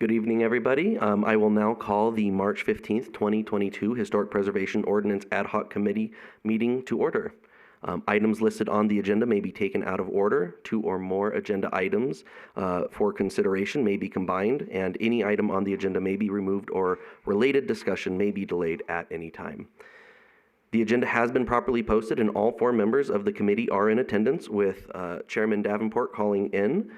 Good evening, everybody. I will now call the March 15th, 2022 Historic Preservation Ordinance Ad Hoc Committee meeting to order. Items listed on the agenda may be taken out of order. Two or more agenda items for consideration may be combined, and any item on the agenda may be removed or related discussion may be delayed at any time. The agenda has been properly posted and all four members of the committee are in attendance, with Chairman Davenport calling in.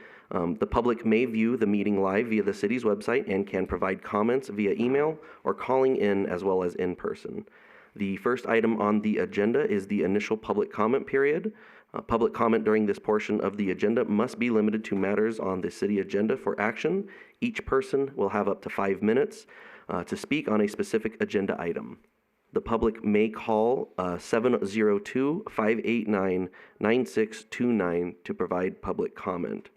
The public may view the meeting live via the city's website and can provide comments via email or calling in as well as in person. The first item on the agenda is the initial public comment period. Public comment during this portion of the agenda must be limited to matters on the city agenda for action. Each person will have up to 5 minutes to speak on a specific agenda item. The public may call 702-589-9629 to provide public comment.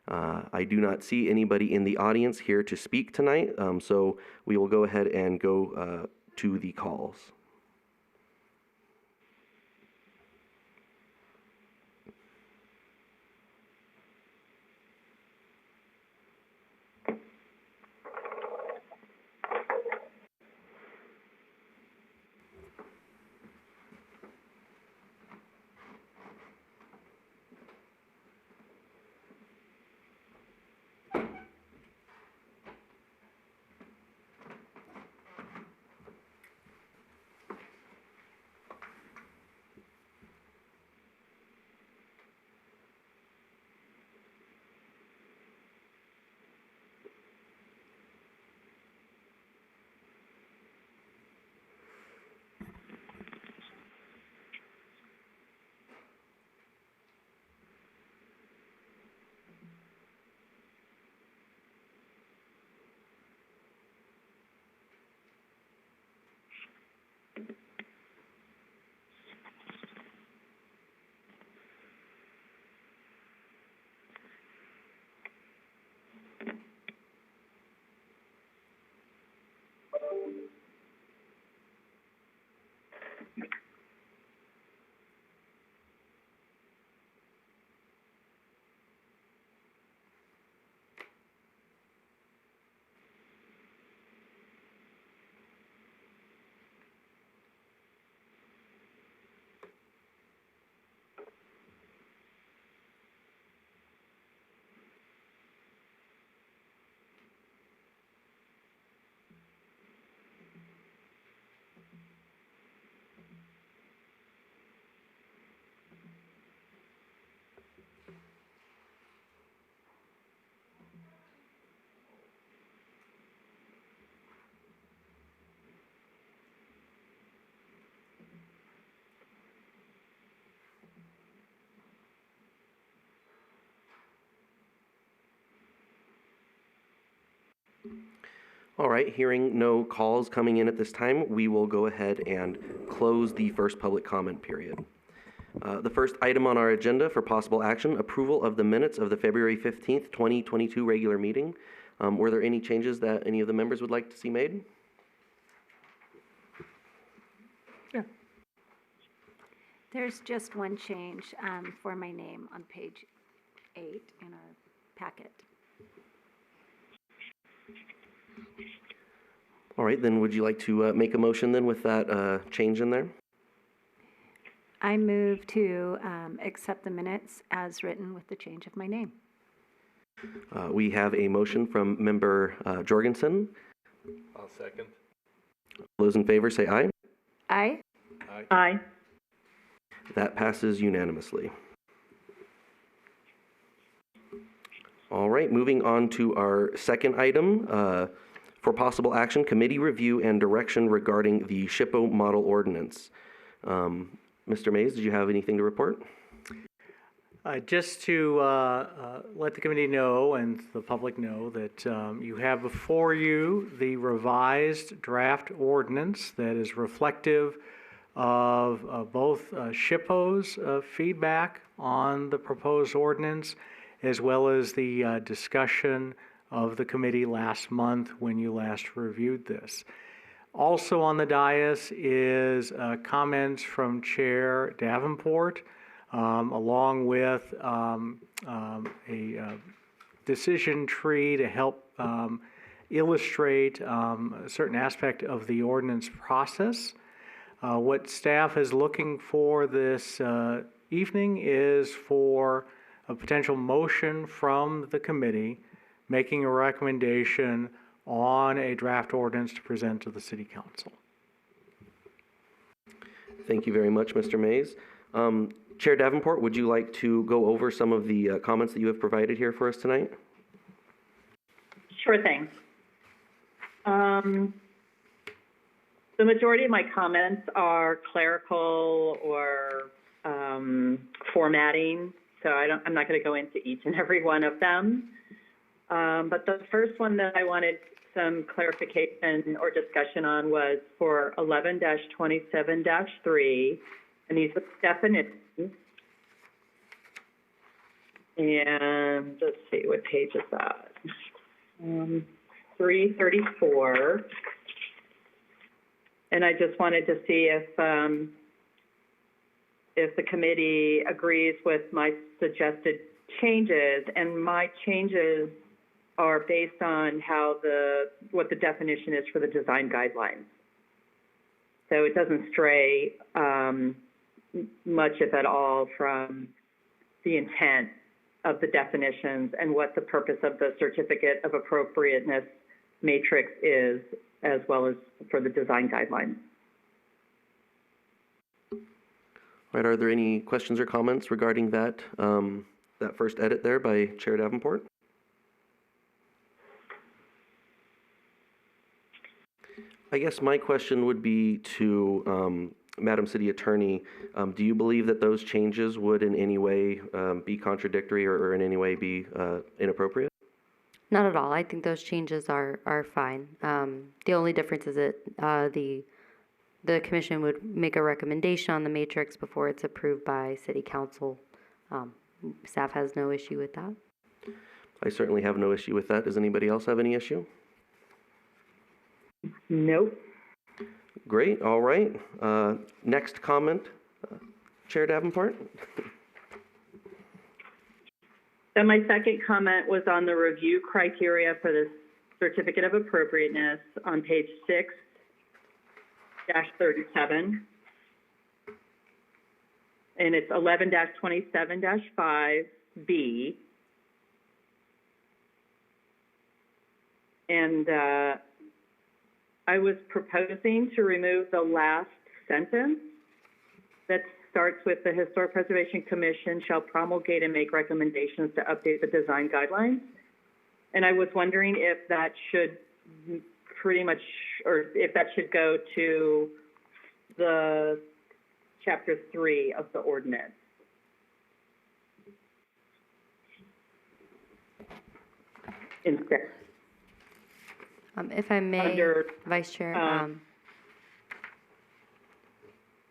I do not see anybody in the audience here to speak tonight, so we will go ahead and go to the calls. All right, hearing no calls coming in at this time, we will go ahead and close the first public comment period. The first item on our agenda for possible action, approval of the minutes of the February 15th, 2022 regular meeting. Were there any changes that any of the members would like to see made? Yeah. There's just one change for my name on page 8 in our packet. All right, then would you like to make a motion then with that change in there? I move to accept the minutes as written with the change of my name. We have a motion from member Jorgensen. I'll second. All those in favor say aye. Aye. Aye. Aye. That passes unanimously. All right, moving on to our second item. For possible action, committee review and direction regarding the SHPO model ordinance. Mr. Mays, did you have anything to report? Just to let the committee know and the public know that you have before you the revised draft ordinance that is reflective of both SHPO's feedback on the proposed ordinance, as well as the discussion of the committee last month when you last reviewed this. Also on the dais is comments from Chair Davenport, along with a decision tree to help illustrate a certain aspect of the ordinance process. What staff is looking for this evening is for a potential motion from the committee making a recommendation on a draft ordinance to present to the City Council. Thank you very much, Mr. Mays. Chair Davenport, would you like to go over some of the comments that you have provided here for us tonight? Sure thing. The majority of my comments are clerical or formatting, so I'm not going to go into each and every one of them. But the first one that I wanted some clarification or discussion on was for 11-27-3, and these are definitions. And let's see, what page is that? 334. And I just wanted to see if the committee agrees with my suggested changes, and my changes are based on what the definition is for the design guidelines. So it doesn't stray much, if at all, from the intent of the definitions and what the purpose of the certificate of appropriateness matrix is, as well as for the design guidelines. All right, are there any questions or comments regarding that, that first edit there by Chair Davenport? I guess my question would be to Madam City Attorney. Do you believe that those changes would in any way be contradictory or in any way be inappropriate? Not at all. I think those changes are fine. The only difference is that the commission would make a recommendation on the matrix before it's approved by City Council. Staff has no issue with that. I certainly have no issue with that. Does anybody else have any issue? Nope. Great. All right. Next comment, Chair Davenport. So my second comment was on the review criteria for the certificate of appropriateness on page 6-37. And it's 11-27-5B. And I was proposing to remove the last sentence that starts with the Historic Preservation Commission shall promulgate and make recommendations to update the design guidelines. And I was wondering if that should pretty much, or if that should go to the chapter 3 of the ordinance. Instead. If I may, Vice Chair.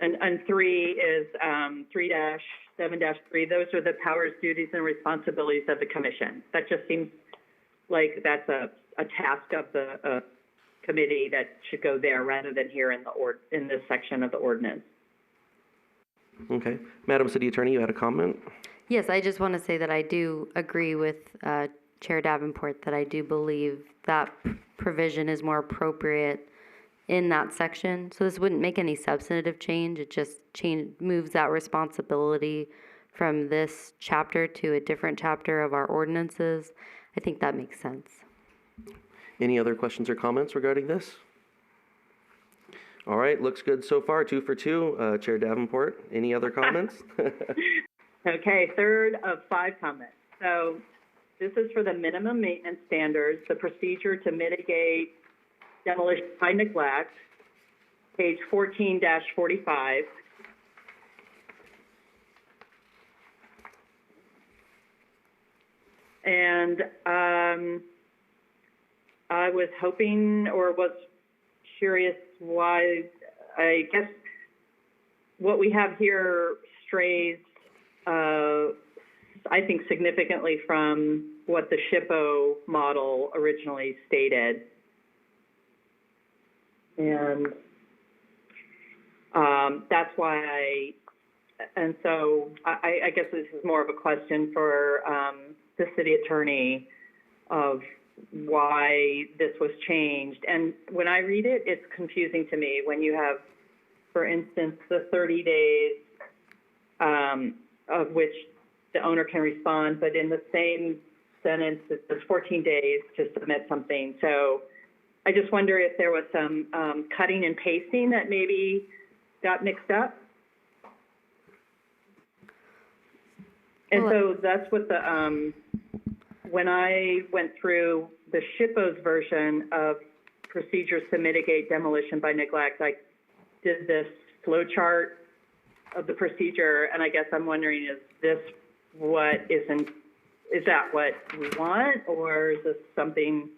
And 3 is 3-7-3. Those are the powers, duties, and responsibilities of the commission. That just seems like that's a task of the committee that should go there rather than here in this section of the ordinance. Okay. Madam City Attorney, you had a comment? Yes, I just want to say that I do agree with Chair Davenport that I do believe that provision is more appropriate in that section. So this wouldn't make any substantive change. It just moves that responsibility from this chapter to a different chapter of our ordinances. I think that makes sense. Any other questions or comments regarding this? All right, looks good so far. 2 for 2. Chair Davenport, any other comments? Okay, third of 5 comments. So this is for the minimum maintenance standards, the procedure to mitigate demolition by neglect, page 14-45. And I was hoping or was curious why, I guess what we have here strays, I think, significantly from what the SHPO model originally stated. And that's why so I guess this is more of a question for the city attorney of why this was changed. And when I read it, it's confusing to me when you have, for instance, the 30 days of which the owner can respond, but in the same sentence, it says 14 days to submit something. So I just wonder if there was some cutting and pasting that maybe got mixed up. And so that's what the, when I went through the SHPO's version of procedures to mitigate demolition by neglect, I did this flow chart of the procedure, and I guess I'm wondering, is this what is that what we want, or is this something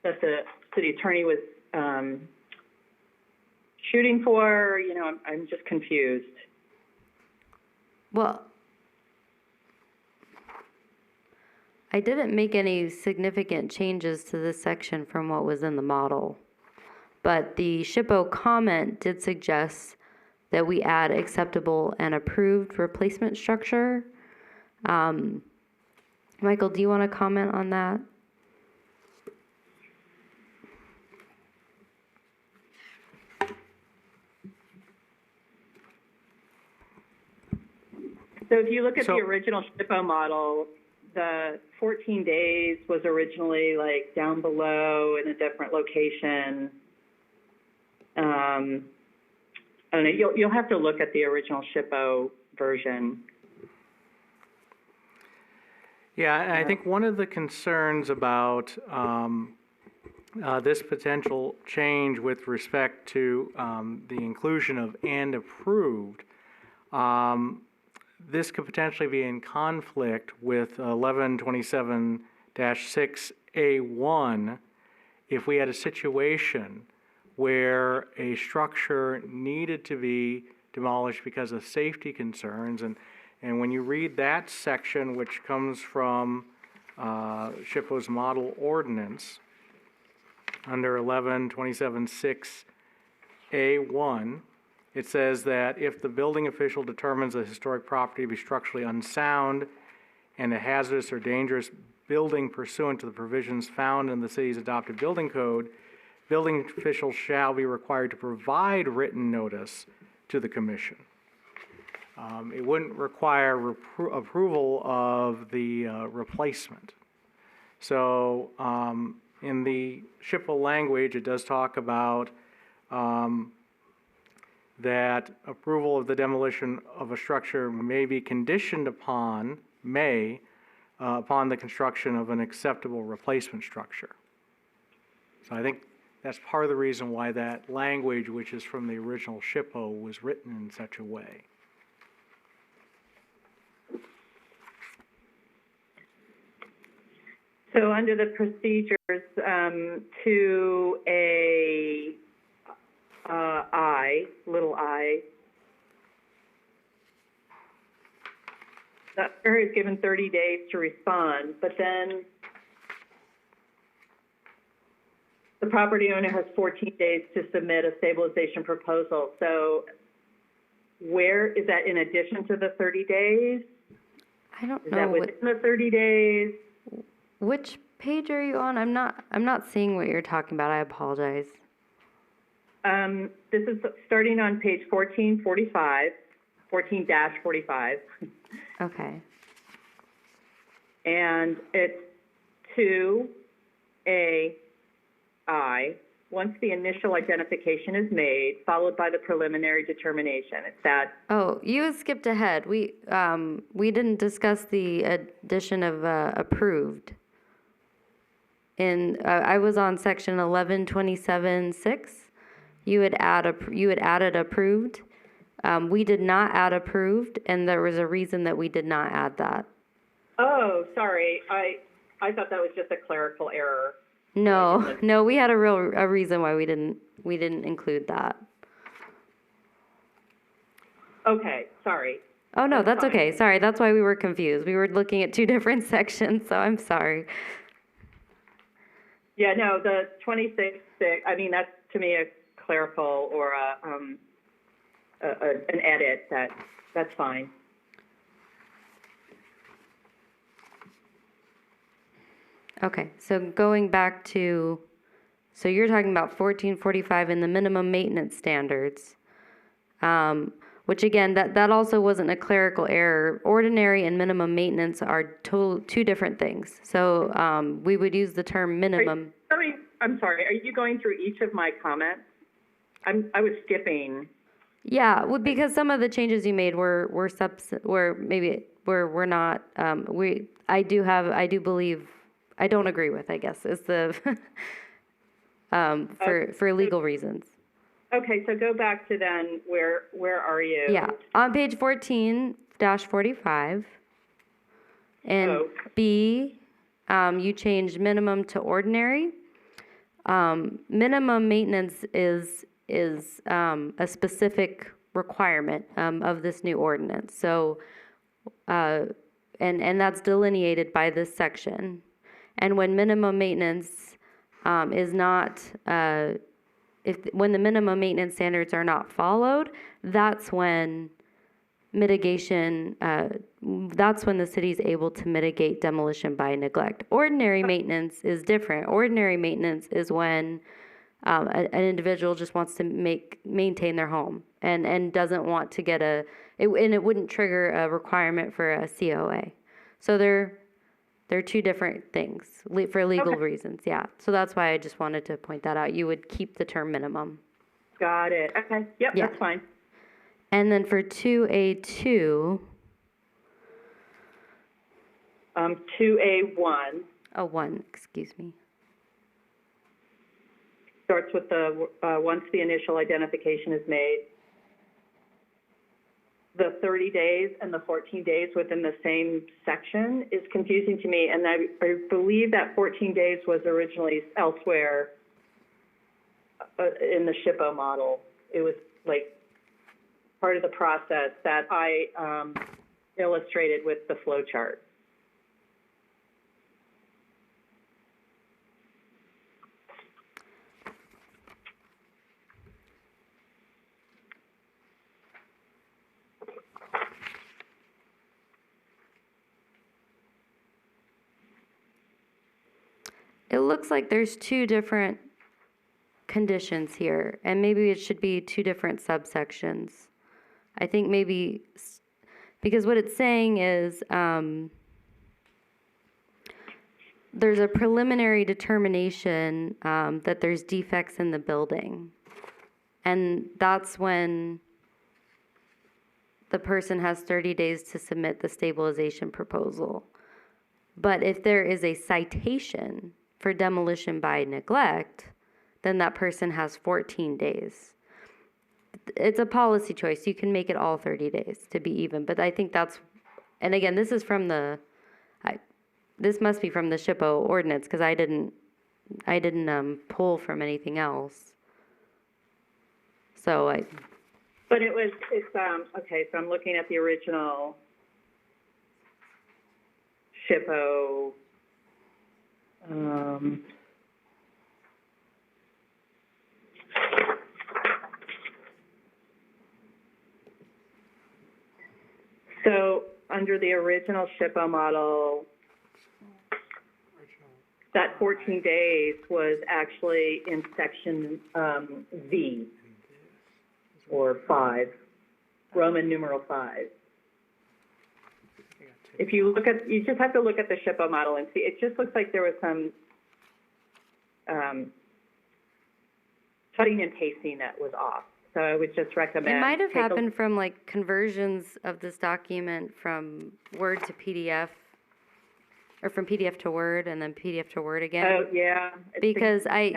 that the city attorney was shooting for? You know, I'm just confused. Well, I didn't make any significant changes to this section from what was in the model, but the SHPO comment did suggest that we add acceptable and approved replacement structure. Michael, do you want to comment on that? So if you look at So- the original SHPO model, the 14 days was originally like down below in a different location. I don't know, you'll have to look at the original SHPO version. Yeah, and I think one of the concerns about this potential change with respect to the inclusion of "and approved," this could potentially be in conflict with 1127-6A1 if we had a situation where a structure needed to be demolished because of safety concerns. And when you read that section, which comes from SHPO's model ordinance under 1127-6A1, it says that if the building official determines a historic property to be structurally unsound and a hazardous or dangerous building pursuant to the provisions found in the city's adopted building code, building officials shall be required to provide written notice to the commission. It wouldn't require approval of the replacement. So in the SHPO language, it does talk about that approval of the demolition of a structure may be conditioned upon, upon the construction of an acceptable replacement structure. So I think that's part of the reason why that language, which is from the original SHPO, was written in such a way. So under the procedures, to a little I, that area is given 30 days to respond, but then the property owner has 14 days to submit a stabilization proposal. So where is that in addition to the 30 days? I don't Is know that within the 30 days? which page are you on? I'm not seeing what you're talking about. I apologize. This is starting on page 1445, 14-45. Okay. And it's 2AI, once the initial identification is made, followed by the preliminary determination. It's that. Oh, you skipped ahead. We didn't discuss the addition of approved. I was on section 1127-6. You had added approved. We did not add approved, and there was a reason that we did not add that. Oh, sorry. I thought that was just a clerical error. No, we had a reason why we didn't include that. Okay, sorry. Oh, no, that's fine. okay. Sorry, that's why we were confused. We were looking at two different sections, so I'm sorry. Yeah, no, the 26, I mean, that's to me a clerical or an edit. That's fine. Okay, so going back to, so you're talking about 1445 in the minimum maintenance standards, which again, that also wasn't a clerical error. Ordinary and minimum maintenance are two different things. So we would use the term minimum. I'm sorry, are you going through each of my comments? I was skipping. Yeah, well, because some of the changes you made were not, I do believe, I don't agree with, I guess, is the, for legal reasons. Okay, so go back to then, where are you? Yeah, on page 14-45, and Oh. B, you changed minimum to ordinary. Minimum maintenance is a specific requirement of this new ordinance. So, and that's delineated by this section. And when minimum maintenance is not, when the minimum maintenance standards are not followed, that's when mitigation, that's when the city's able to mitigate demolition by neglect. Ordinary maintenance is different. Ordinary maintenance is when an individual just wants to maintain their home and doesn't want to get and it wouldn't trigger a requirement for a COA. So they're two different things for legal reasons, yeah. So that's why I just wanted to point that out. You would keep the term minimum. Got it. Okay. Yep, Yeah. that's fine. And then for 2A2, 2A1 excuse me. starts with the, once the initial identification is made. The 30 days and the 14 days within the same section is confusing to me, and I believe that 14 days was originally elsewhere in the SHPO model. It was like part of the process that I illustrated with the flow chart. It looks like there's two different conditions here, and maybe it should be two different subsections. I think maybe, because what it's saying is there's a preliminary determination that there's defects in the building. And that's when the person has 30 days to submit the stabilization proposal. But if there is a citation for demolition by neglect, then that person has 14 days. It's a policy choice. You can make it all 30 days to be even, but I think that's, and again, this is from this must be from the SHPO ordinance, because I didn't pull from anything else. So But it's, okay, so I'm looking at the original SHPO, so under the original SHPO model, that 14 days was actually in section V, or 5, Roman numeral 5. If you look at, you just have to look at the SHPO model and see, it just looks like there was some cutting and pasting that was off. So I would just recommend. it might have happened from like conversions of this document from Word to PDF, or from PDF to Word and then PDF to Word again. Oh, yeah. Because I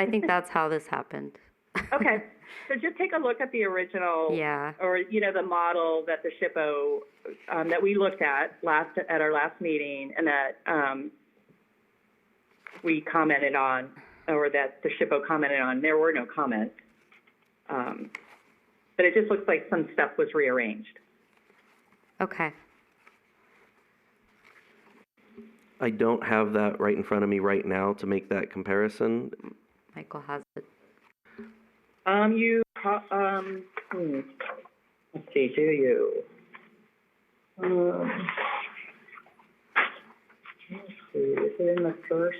think that's how this happened. Okay, so just take a look at the original. Yeah. Or, the model that the SHPO, that we looked at our last meeting, and that we commented on, or that the SHPO commented on. There were no comments. But it just looks like some stuff was rearranged. Okay. I don't have that right in front of me right now to make that comparison. Michael has it. Let's see, do you? Is it in the first?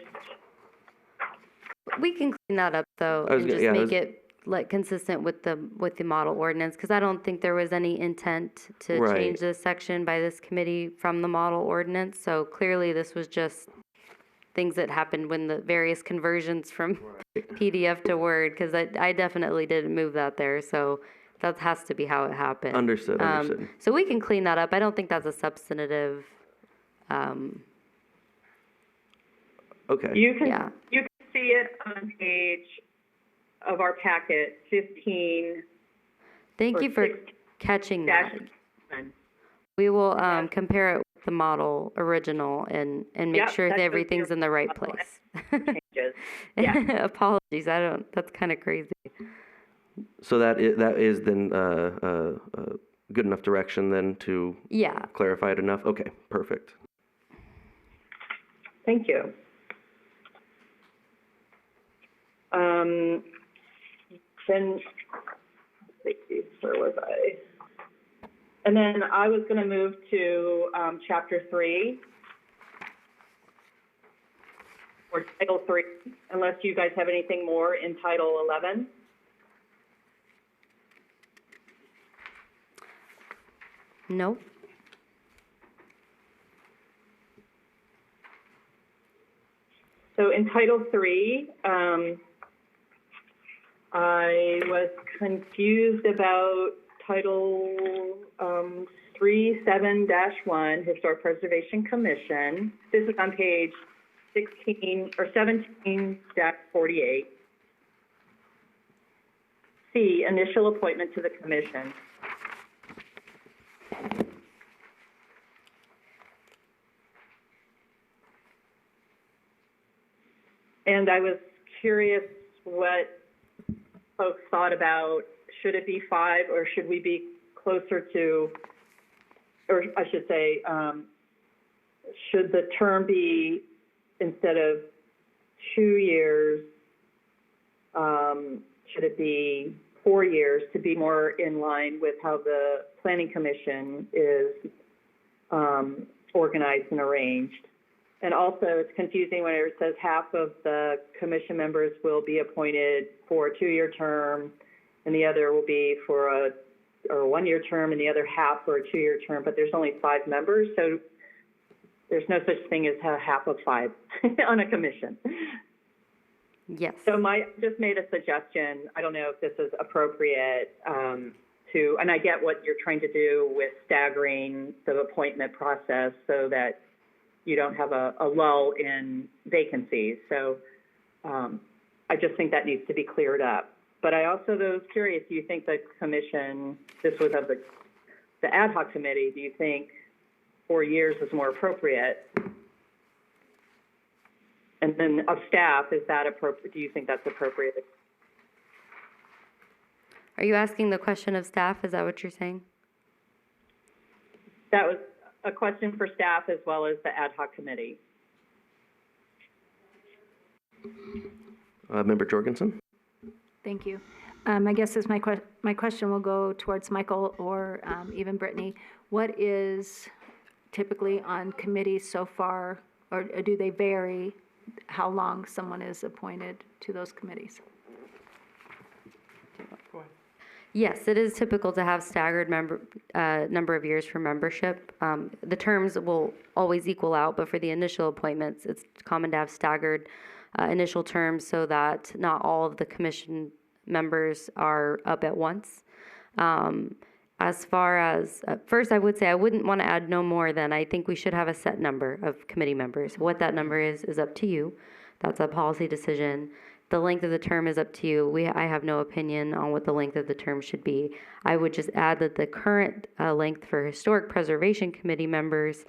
We can clean that up though I was and gonna- just yeah, I make was- it like consistent with the model ordinance, because I don't think there was any intent to Right. change this section by this committee from the model ordinance. So clearly this was just things that happened when the various conversions from PDF to Word, because I definitely didn't move that there, so that has to be how it happened. Understood, understood. So we can clean that up. I don't think that's a substantive, Okay. You can, Yeah. you can see it on page of our packet, 15 thank or you for 16 catching dash that. 1. We will compare it with the model original and make Yep, sure that that shows everything's your in the right model place. Changes. Yeah. Apologies, that's kind of crazy. So that is then good enough direction then to Yeah, clarify it enough? Okay, perfect. Thank you. Then, let's see, where was I? And then I was going to move to Chapter 3, or Title 3, unless you guys have anything more in Title 11. nope. So in Title 3, I was confused about Title 3.7-1, Historic Preservation Commission. This is on page 16 or 17-48. C, initial appointment to the commission. And I was curious what folks thought about, should it be 5 or should we be closer to, or I should say, should the term be, instead of 2 years, should it be 4 years to be more in line with how the Planning Commission is organized and arranged? And also, it's confusing when it says half of the commission members will be appointed for a 2-year term, and the other will be for a 1-year term, and the other half for a 2-year term, but there's only 5 members, so there's no such thing as a half of 5 on a commission. Yes. So just made a suggestion. I don't know if this is appropriate to, and I get what you're trying to do with staggering the appointment process so that you don't have a lull in vacancies. So I just think that needs to be cleared up. But I also was curious, do you think the commission, this was of the ad hoc committee, do you think 4 years is more appropriate? And then of staff, is that appropriate? Do you think that's appropriate? Are you asking the question of staff? Is that what you're saying? That was a question for staff as well as the ad hoc committee. Member Jorgensen? Thank you. I guess my question will go towards Michael or even Brittany. What is typically on committees so far, or do they vary how long someone is appointed to those committees? Yes, it is typical to have staggered number of years for membership. The terms will always equal out, but for the initial appointments, it's common to have staggered initial terms so that not all of the commission members are up at once. As far as, first I would say I wouldn't want to add no more than, I think we should have a set number of committee members. What that number is up to you. That's a policy decision. The length of the term is up to you. I have no opinion on what the length of the term should be. I would just add that the current length for Historic Preservation Committee members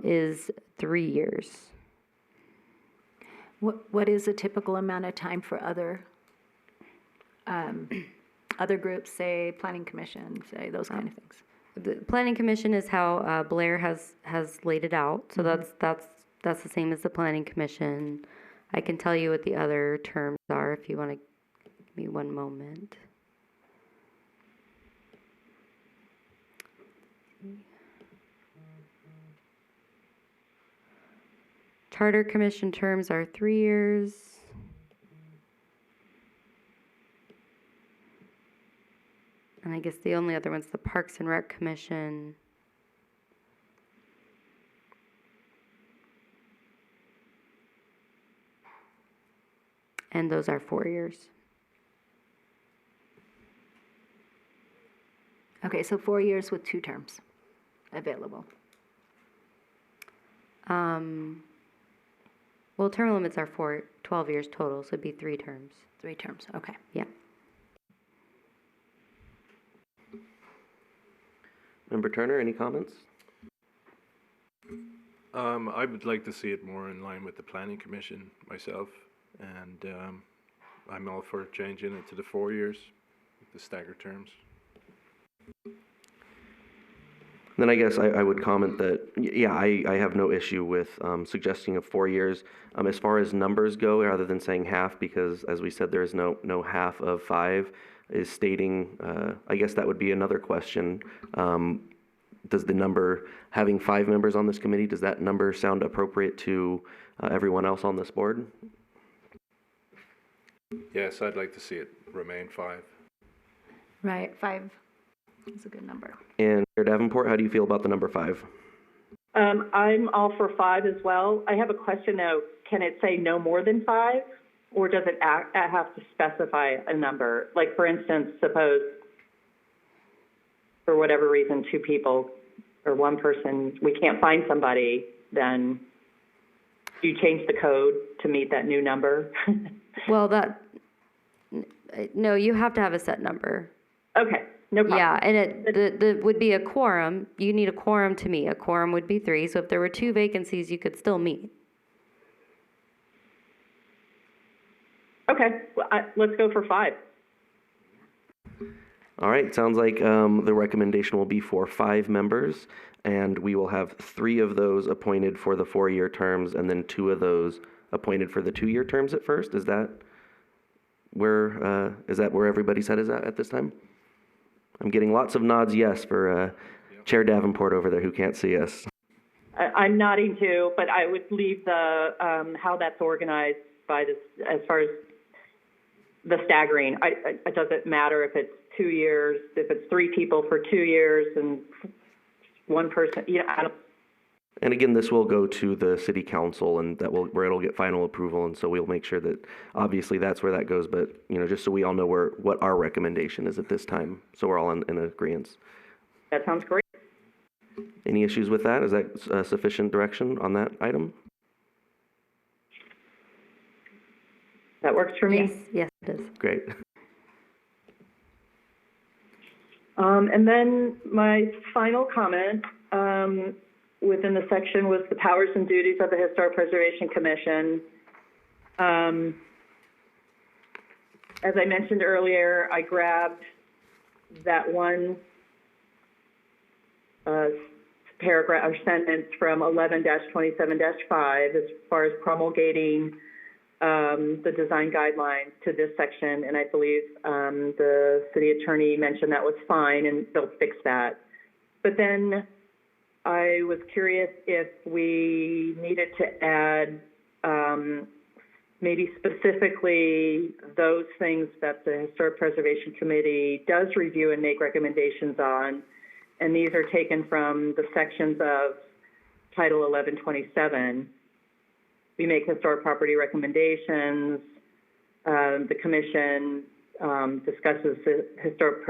is 3 years. What is a typical amount of time for other groups, say Planning Commission, say those kind of things? The Planning Commission is how Blair has laid it out. So that's the same as the Planning Commission. I can tell you what the other terms are if you want to give me one moment. Charter Commission terms are 3 years. And I guess the only other one's the Parks and Rec Commission. And those are 4 years. Okay, so 4 years with 2 terms available. Well, term limits are 12 years total, so it'd be 3 terms. 3 terms, okay. Yeah. Member Turner, any comments? I would like to see it more in line with the planning commission myself, and I'm all for changing it to the 4 years, the staggered terms. Then I guess I would comment that, yeah, I have no issue with suggesting of 4 years. As far as numbers go, rather than saying half, because as we said, there is no half of 5, is stating, I guess that would be another question. Does the number, having 5 members on this committee, does that number sound appropriate to everyone else on this board? Yes, I'd like to see it remain 5. Right, 5 is a good number. And Chair Davenport, how do you feel about the number 5? I'm all for 5 as well. I have a question though. Can it say no more than 5? Or does it have to specify a number? Like, for instance, suppose for whatever reason 2 people or 1 person, we can't find somebody, then do you change the code to meet that new number? Well, no, you have to have a set number. Okay, no problem. Yeah, and the would be a quorum. You need a quorum to meet. A quorum would be 3, so if there were 2 vacancies, you could still meet. Okay, well, let's go for 5. All right, sounds like the recommendation will be for 5 members, and we will have 3 of those appointed for the 4-year terms, and then 2 of those appointed for the 2-year terms at first. Is that where everybody's head is at this time? I'm getting lots of nods yes for Chair Davenport over there who can't see us. I'm nodding too, but I would leave the how that's organized by this as far as the staggering. It doesn't matter if it's 2 years, if it's 3 people for 2 years and 1 person. I don't. And again, this will go to the city council, and where it'll get final approval, and so we'll make sure that obviously that's where that goes. But just so we all know what our recommendation is at this time, so we're all in agreement. That sounds great. Any issues with that? Is that sufficient direction on that item? That works for me. Yes, it is. Great. And then my final comment within the section was the powers and duties of the Historic Preservation Commission. As I mentioned earlier, I grabbed that one paragraph or sentence from 11-27-5 as far as promulgating the design guidelines to this section, and I believe the city attorney mentioned that was fine and they'll fix that. But then I was curious if we needed to add maybe specifically those things that the Historic Preservation Committee does review and make recommendations on, and these are taken from the sections of Title 1127. We make historic property recommendations. The commission discusses historic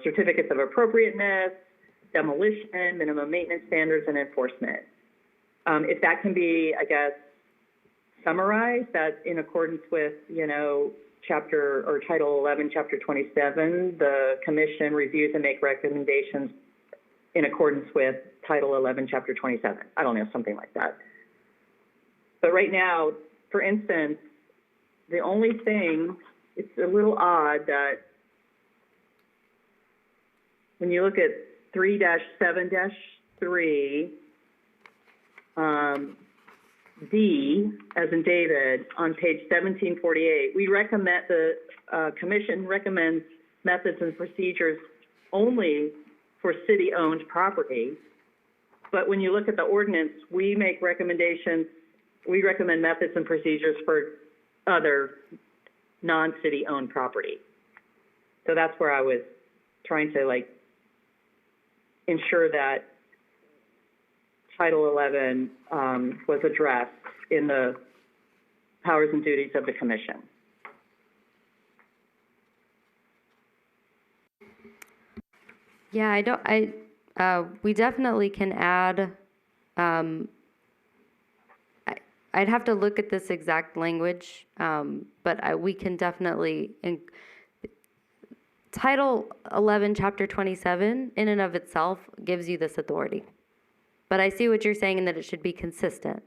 certificates of appropriateness, demolition, minimum maintenance standards, and enforcement. If that can be, I guess, summarized, that in accordance with, Chapter or Title 11, Chapter 27, the commission reviews and make recommendations in accordance with Title 11, Chapter 27. I don't know, something like that. But right now, for instance, the only thing, it's a little odd that when you look at 3-7-3, D, as in David, on page 1748, we recommend, the commission recommends methods and procedures only for city-owned property. But when you look at the ordinance, we make recommendations we recommend methods and procedures for other non-city owned property. So that's where I was trying to like ensure that Title 11 was addressed in the powers and duties of the commission. Yeah, we definitely can add, I'd have to look at this exact language, but we can definitely, Title 11, Chapter 27, in and of itself, gives you this authority. But I see what you're saying in that it should be consistent.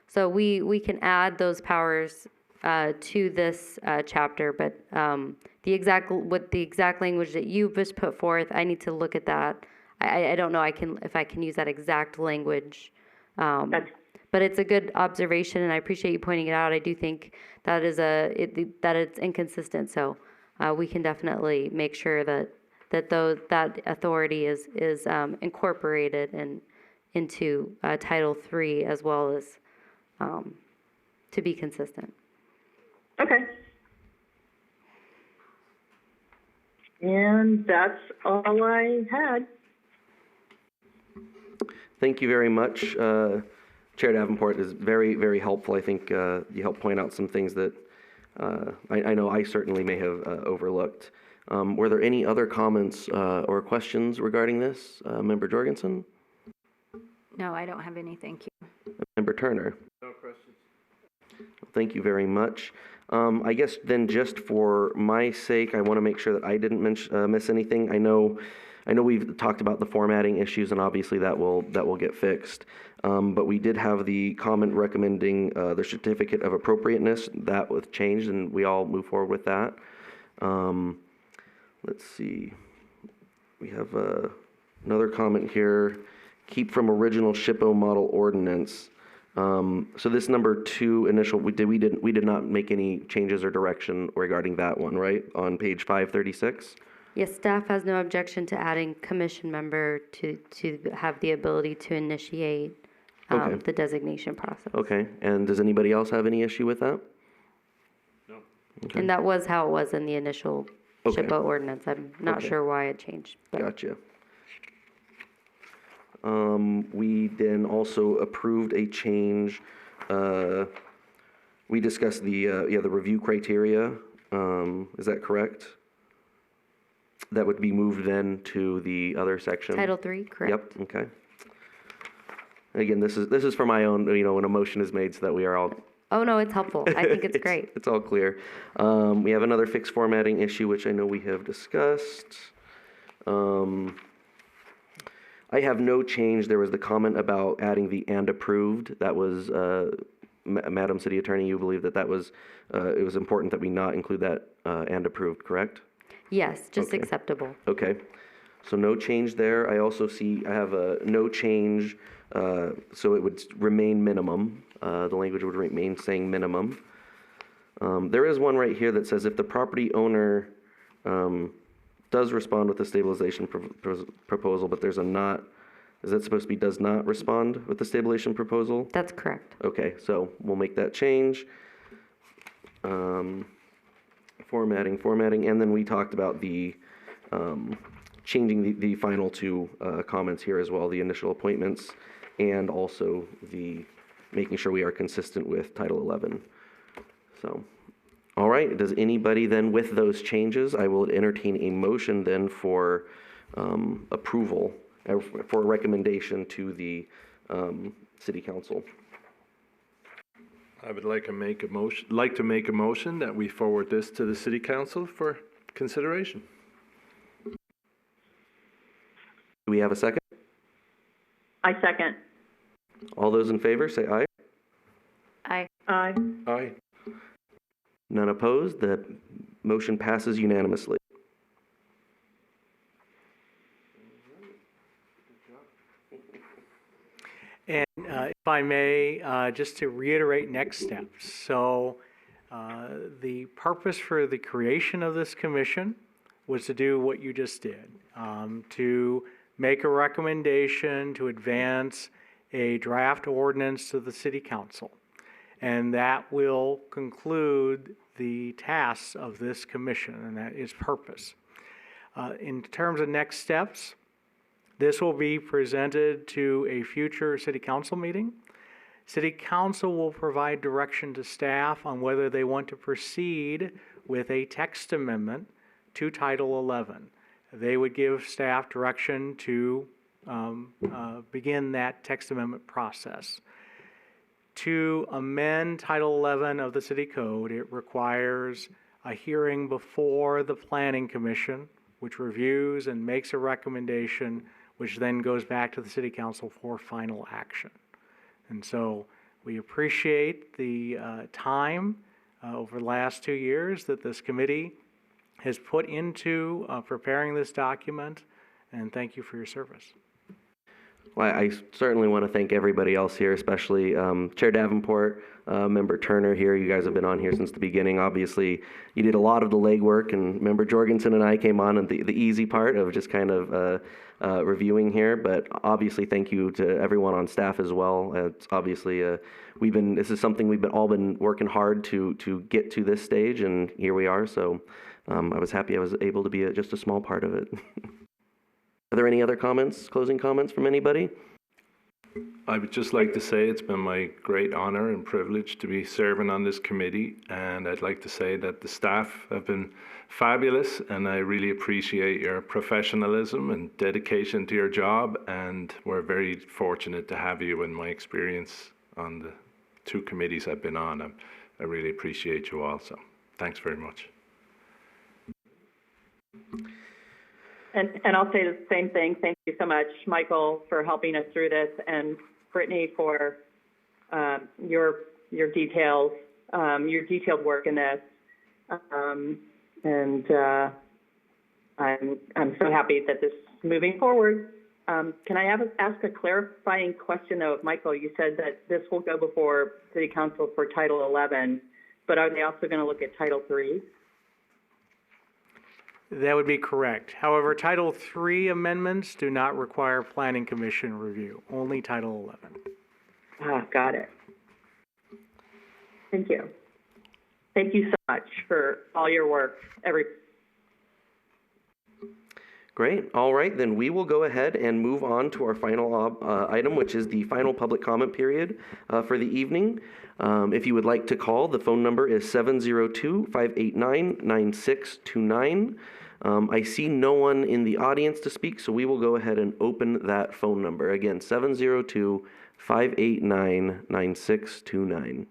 So we can add those powers to this chapter, but the exact language that you just put forth, I need to look at that. I don't know if I can use that exact language. But it's a good observation, and I appreciate you pointing it out. I do think that that it's inconsistent. So we can definitely make sure that authority is incorporated into Title III as well as to be consistent. Okay. And that's all I had. Thank you very much. Chair Davenport is very, very helpful. I think you helped point out some things that I know I certainly may have overlooked. Were there any other comments or questions regarding this? Member Jorgensen? No, I don't have any, thank you. Member Turner? No questions. Thank you very much. I guess then just for my sake, I want to make sure that I didn't miss anything. I know we've talked about the formatting issues, and obviously that will get fixed. But we did have the comment recommending the certificate of appropriateness. That was changed, and we all move forward with that. Let's see. We have another comment here. Keep from original SHPO model ordinance. So this number 2 initial, we did not make any changes or direction regarding that one, right? On page 536. Yes, staff has no objection to adding commission member to have the ability to initiate the designation process. Okay, and does anybody else have any issue with that? No. Okay. And that was how it was in the initial Okay. SHPO ordinance. I'm not Okay. sure why it changed. But Gotcha. We then also approved a change. We discussed the review criteria. Is that correct? That would be moved then to the other section. Title III, correct? Yep. Okay. And again, this is for my own. When a motion is made, so that we are all. Oh, no, it's helpful. I think it's great. It's all clear. We have another fixed formatting issue, which I know we have discussed. I have no change. There was the comment about adding the "and approved." That was, Madam City Attorney, you believe that was, it was important that we not include that "and approved," correct? Yes, just Okay. acceptable. Okay. So no change there. I also see, I have a no change, so it would remain minimum. The language would remain saying minimum. There is one right here that says if the property owner does respond with the stabilization proposal, but there's a not, is that supposed to be does not respond with the stabilization proposal? That's correct. Okay, so we'll make that change. Formatting, and then we talked about the changing the final 2 comments here as well, the initial appointments, and also the making sure we are consistent with Title 11. So, all right, does anybody then, with those changes, I will entertain a motion then for approval, for a recommendation to the City Council. I would like to make a motion that we forward this to the City Council for consideration. Do we have a second? I second. All those in favor, say aye. Aye. Aye. Aye. None opposed. The motion passes unanimously. And if I may, just to reiterate next steps. So the purpose for the creation of this commission was to do what you just did, to make a recommendation to advance a draft ordinance to the City Council. And that will conclude the tasks of this commission, and that is purpose. In terms of next steps, this will be presented to a future city council meeting. City council will provide direction to staff on whether they want to proceed with a text amendment to Title 11. They would give staff direction to begin that text amendment process. To amend Title 11 of the City Code, it requires a hearing before the Planning Commission, which reviews and makes a recommendation, which then goes back to the City Council for final action. And so we appreciate the time over the last 2 years that this committee has put into preparing this document, and thank you for your service. Well, I certainly want to thank everybody else here, especially Chair Davenport, Member Turner here. You guys have been on here since the beginning. Obviously, you did a lot of the legwork, and Member Jorgensen and I came on at the easy part of just kind of reviewing here. But obviously, thank you to everyone on staff as well. It's obviously this is something we've all been working hard to get to this stage, and here we are. So I was happy I was able to be just a small part of it. Are there any other comments, closing comments from anybody? I would just like to say it's been my great honor and privilege to be serving on this committee, and I'd like to say that the staff have been fabulous, and I really appreciate your professionalism and dedication to your job, and we're very fortunate to have you. In my experience on the 2 committees I've been on, I really appreciate you all, so thanks very much. And I'll say the same thing. Thank you so much, Michael, for helping us through this, and Brittany for your detailed work in this. I'm so happy that this is moving forward. Can I ask a clarifying question though of Michael? You said that this will go before City Council for Title 11, but are they also going to look at Title 3? That would be correct. However, Title III amendments do not require Planning Commission review, only Title 11. Got it. Thank you. Thank you so much for all your work. Great. All right, then we will go ahead and move on to our final item, which is the final public comment period for the evening. If you would like to call, the phone number is 702-589-9629. I see no one in the audience to speak, so we will go ahead and open that phone number. Again, 702-589-9629.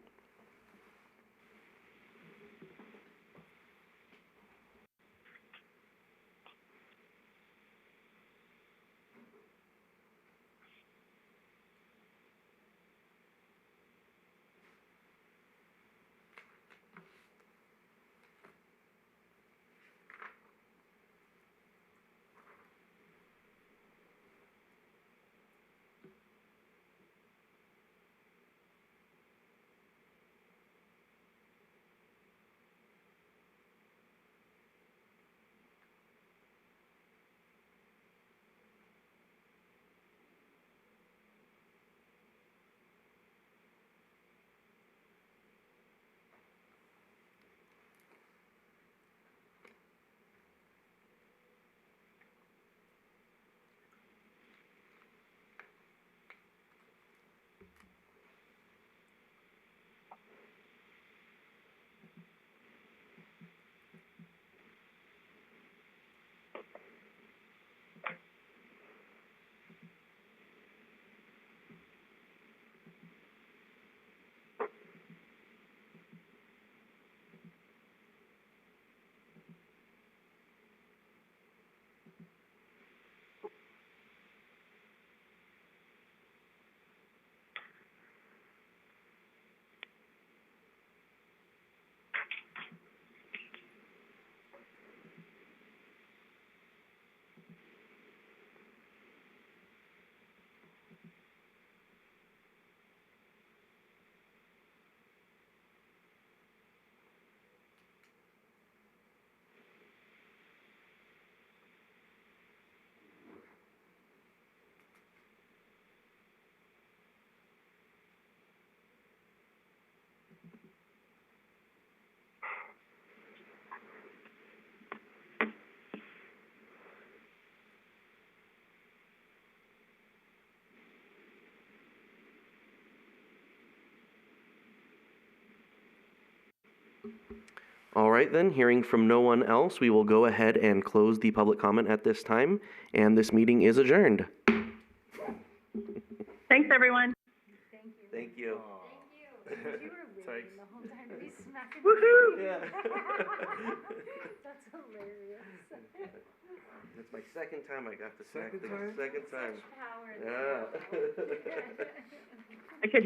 All right then, hearing from no one else, we will go ahead and close the public comment at this time, and this meeting is adjourned. Thanks, everyone. Thank you. You were waiting the whole time to be smacking. Woohoo! Yeah. That's hilarious. It's my second time I got to smack Second the time? second time. Power. Yeah. I could